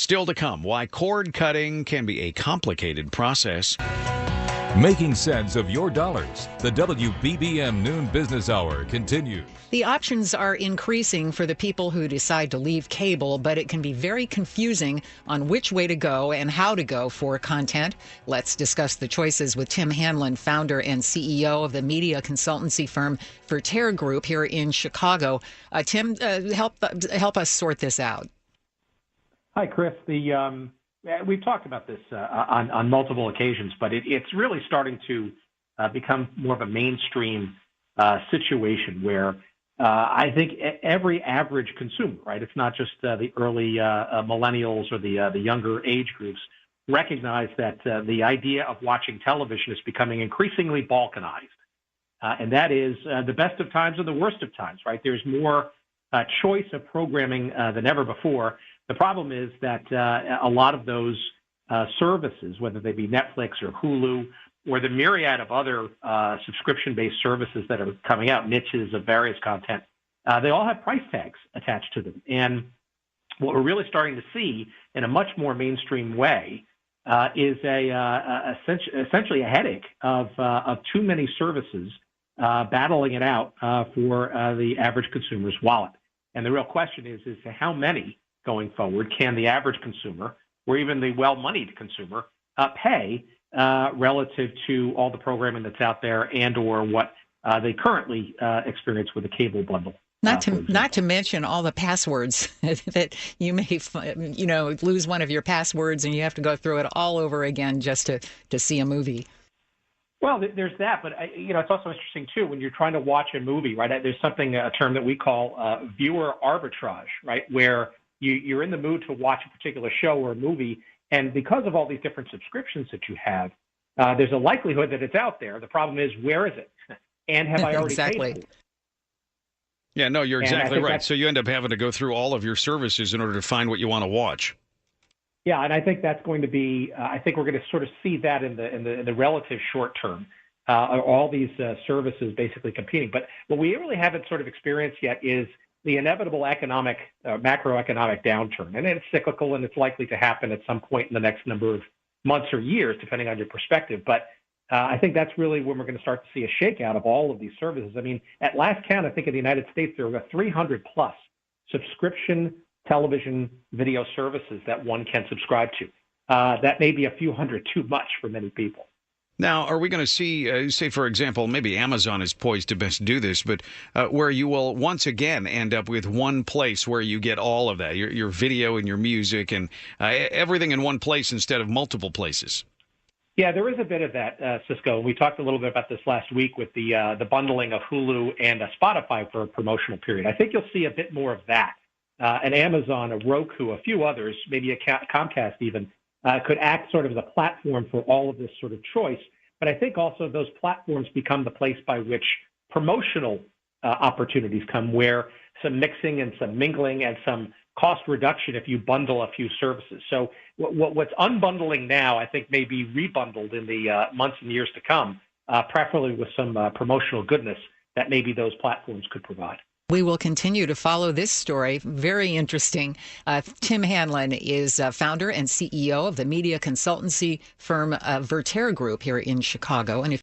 Still to come, why cord cutting can be a complicated process. Making sense of your dollars. The WBBM Noon Business Hour continues. The options are increasing for the people who decide to leave cable, but it can be very confusing on which way to go and how to go for content. Let's discuss the choices with Tim Hanlon, founder and CEO of the media consultancy firm Vertere Group here in Chicago. Tim, help us sort this out. Hi, Chris. We've talked about this on multiple occasions, but it's really starting to become more of a mainstream situation where I think every average consumer, right? It's not just the early millennials or the younger age groups, recognize that the idea of watching television is becoming increasingly balkanized. And that is the best of times and the worst of times, right? There's more choice of programming than ever before. The problem is that a lot of those services, whether they be Netflix or Hulu or the myriad of other subscription-based services that are coming out, niches of various content, they all have price tags attached to them. And what we're really starting to see in a much more mainstream way is essentially a headache of too many services battling it out for the average consumer's wallet. And the real question is how many going forward can the average consumer or even the well-moneyed consumer pay relative to all the programming that's out there and or what they currently experience with a cable bundle. Not to mention all the passwords that you may, lose one of your passwords and you have to go through it all over again just to see a movie. Well, there's that, but it's also interesting too when you're trying to watch a movie, right? There's a term that we call viewer arbitrage, right? Where you're in the mood to watch a particular show or a movie, and because of all these different subscriptions that you have, there's a likelihood that it's out there. The problem is, where is it? And have I already paid for it? Yeah, no, you're exactly right. So you end up having to go through all of your services in order to find what you want to watch. Yeah, and I think that's going to be. I think we're going to sort of see that in the relative short term. All these services basically competing, but what we really haven't sort of experienced yet is the inevitable macroeconomic downturn. And it's cyclical, and it's likely to happen at some point in the next number of months or years, depending on your perspective. But I think that's really when we're going to start to see a shakeout of all of these services. I mean, at last count, I think in the United States, there are about 300 plus subscription television video services that one can subscribe to. That may be a few hundred too much for many people. Now, are we going to see, say, for example, maybe Amazon is poised to best do this, but where you will once again end up with one place where you get all of that, your video and your music and everything in one place instead of multiple places? Yeah, there is a bit of that, Cisco. We talked a little bit about this last week with the bundling of Hulu and Spotify for a promotional period. I think you'll see a bit more of that. An Amazon, a Roku, a few others, maybe a Comcast even, could act sort of as a platform for all of this sort of choice. But I think also those platforms become the place by which promotional opportunities come, where some mixing and some mingling and some cost reduction if you bundle a few services. So what's unbundling now, I think, may be rebundled in the months and years to come, preferably with some promotional goodness that maybe those platforms could provide. We will continue to follow this story. Very interesting. Tim Hanlon is founder and CEO of the media consultancy firm Vertere Group here in Chicago. And if